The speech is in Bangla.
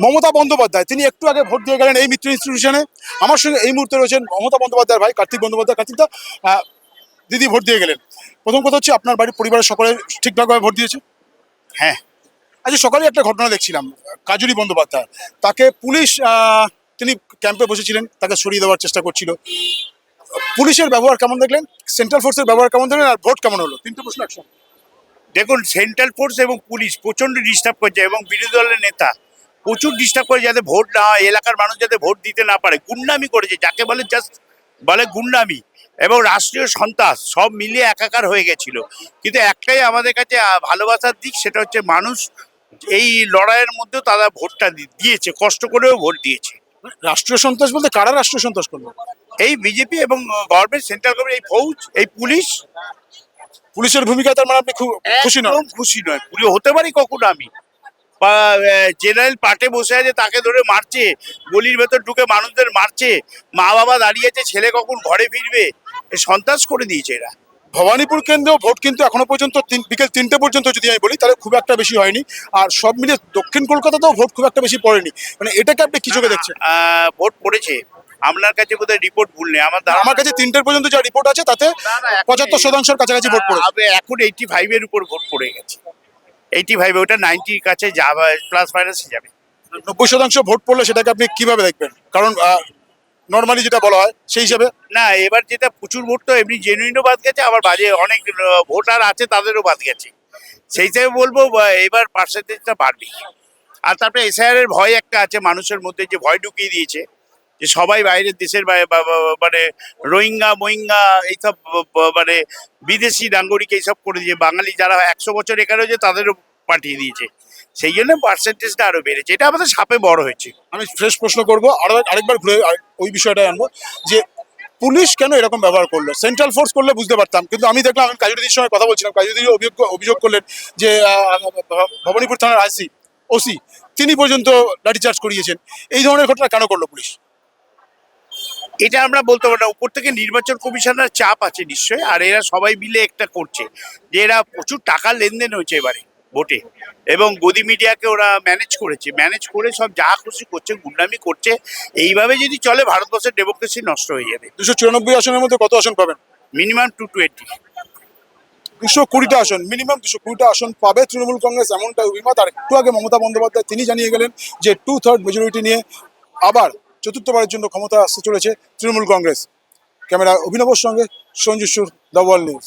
মমতা বন্দ্যোপাধ্যায় তিনি একটু আগে ভোট দিয়ে গেলেন এই মিত্র ইনস্টিটিউশনে। আমার সঙ্গে এই মুহূর্তে রয়েছেন মমতা বন্দ্যোপাধ্যায়ের ভাই কার্তিক বন্দ্যোপাধ্যায়। কার্তিকদা, দিদি ভোট দিয়ে গেলেন, প্রথম কথা হচ্ছে আপনার বাড়ির পরিবারের সকলে ঠিকঠাকভাবে ভোট দিয়েছে? হ্যাঁ। আজকে সকালে একটা ঘটনা দেখছিলাম, কাজুরি বন্দ্যোপাধ্যায়, তাকে পুলিশ তিনি ক্যাম্পে বসেছিলেন, তাকে সরিয়ে দেওয়ার চেষ্টা করছিল। পুলিশের ব্যবহার কেমন দেখলেন, সেন্ট্রাল ফোর্সের ব্যবহার কেমন দেখলেন, আর ভোট কেমন হলো? তিনটে প্রশ্ন একসঙ্গে। দেখুন, সেন্ট্রাল ফোর্স এবং পুলিশ প্রচন্ড ডিস্টার্ব করছে এবং বিরোধী দলের নেতা প্রচুর ডিস্টার্ব করে যাতে ভোট না হয়, এলাকার মানুষ যাতে ভোট দিতে না পারে। গুন্ডামি করেছে, যাকে বলে জাস্ট বলে গুন্ডামি এবং রাষ্ট্রীয় সন্ত্রাস সব মিলিয়ে একাকার হয়ে গেছিল। কিন্তু একটাই আমাদের কাছে ভালোবাসার দিক, সেটা হচ্ছে মানুষ এই লড়াইয়ের মধ্যেও তারা ভোটটা দিয়েছে, কষ্ট করেও ভোট দিয়েছে। রাষ্ট্রীয় সন্ত্রাস বলতে কারা রাষ্ট্রীয় সন্ত্রাস করলো? এই বিজেপি এবং গভর্নমেন্ট, সেন্ট্রাল গভর্নমেন্ট, এই ফৌজ, এই পুলিশ। পুলিশের ভূমিকা তার মানে আপনি খুব খুশি নন? একদম খুশি নয়। পুলিশ হতে পারি কখনো আমি, বা জেনারেল পার্টে বসে আছে তাকে ধরে মারছে, গলির ভেতর ঢুকে মানুষদের মারছে, মা বাবা দাঁড়িয়ে আছে ছেলে কখন ঘরে ফিরবে, এ সন্ত্রাস করে দিয়েছে এরা। ভবানীপুর কেন্দ্রেও ভোট কিন্তু এখনো পর্যন্ত বিকেল 3টে পর্যন্ত যদি আমি বলি তাহলে খুব একটা বেশি হয়নি। আর সব মিলিয়ে দক্ষিণ কলকাতাতেও ভোট খুব একটা বেশি পড়েনি। মানে এটাকে আপনি কি চোখে দেখছেন? ভোট পড়েছে, আপনার কাছে বোধহয় রিপোর্ট ভুল নেই। আমার কাছে 3টের পর্যন্ত যা রিপোর্ট আছে তাতে 75% কাছাকাছি ভোট পড়েছে। এখন 85-এর উপর ভোট পড়ে গেছে। 85, ওটা 90-র কাছে যাবে, প্লাস মাইনাসে যাবে। 90% ভোট পড়লে সেটাকে আপনি কিভাবে দেখবেন? কারণ নর্মালি যেটা বলা হয় সেই হিসাবে না, এবার যেটা প্রচুর ভোট তো এমনি জেনুইনও বাদ গেছে, আবার বাজে অনেক ভোটার আছে তাদেরও বাদ গেছে। সেই হিসেবে বলবো এবার পার্সেন্টেজটা বাড়বে। আর তারপরে এসআইআর এর ভয় একটা আছে মানুষের মধ্যে, যে ভয় ঢুকিয়ে দিয়েছে যে সবাই বাইরের দেশের মানে রোহিঙ্গা মোহিঙ্গা এইসব মানে বিদেশি নাগরিক এইসব করে দিয়ে বাঙালি যারা 100 বছর এখানে হয়েছে তাদেরও পাঠিয়ে দিয়েছে। সেই জন্য পার্সেন্টেজটা আরো বেড়েছে। এটা আমাদের সাপে বড় হয়েছে। আমি ফ্রেশ প্রশ্ন করবো, আরেকবার ঘুরে ওই বিষয়টা আনবো যে পুলিশ কেন এরকম ব্যবহার করলো? সেন্ট্রাল ফোর্স করলে বুঝতে পারতাম, কিন্তু আমি দেখলাম, আমি কাজুরিদির সঙ্গে কথা বলছিলাম, কাজুরি অভিযোগ করলেন যে ভবানীপুর থানার আইসি ওসি তিনি পর্যন্ত লাঠিচার্জ করিয়েছেন। এই ধরনের ঘটনা কেন করলো পুলিশ? এটা আমরা বলতে পারি না, উপর থেকে নির্বাচন কমিশনের চাপ আছে নিশ্চয়ই। আর এরা সবাই মিলে একটা করছে যে এরা প্রচুর টাকা লেনদেন হয়েছে এবারে ভোটে, এবং গদি মিডিয়াকে ওরা ম্যানেজ করেছে, ম্যানেজ করে সব যা খুশি করছে, গুন্ডামি করছে। এইভাবে যদি চলে ভারতবর্ষের ডেমোক্রেসি নষ্ট হয়ে যাবে। 294 আসনের মধ্যে কত আসন পাবেন? মিনিমাম 220। 220টা আসন, মিনিমাম 220টা আসন পাবে তৃণমূল কংগ্রেস, এমনটা অভিমত। আর একটু আগে মমতা বন্দ্যোপাধ্যায় তিনি জানিয়ে গেলেন যে 2/3 মেজরিটি নিয়ে আবার চতুর্থবারের জন্য ক্ষমতা আসতে চলেছে তৃণমূল কংগ্রেস। ক্যামেরা অভিনবর সঙ্গে সঞ্জু সুর, দ্য ওয়ার্ল্ড নিউজ।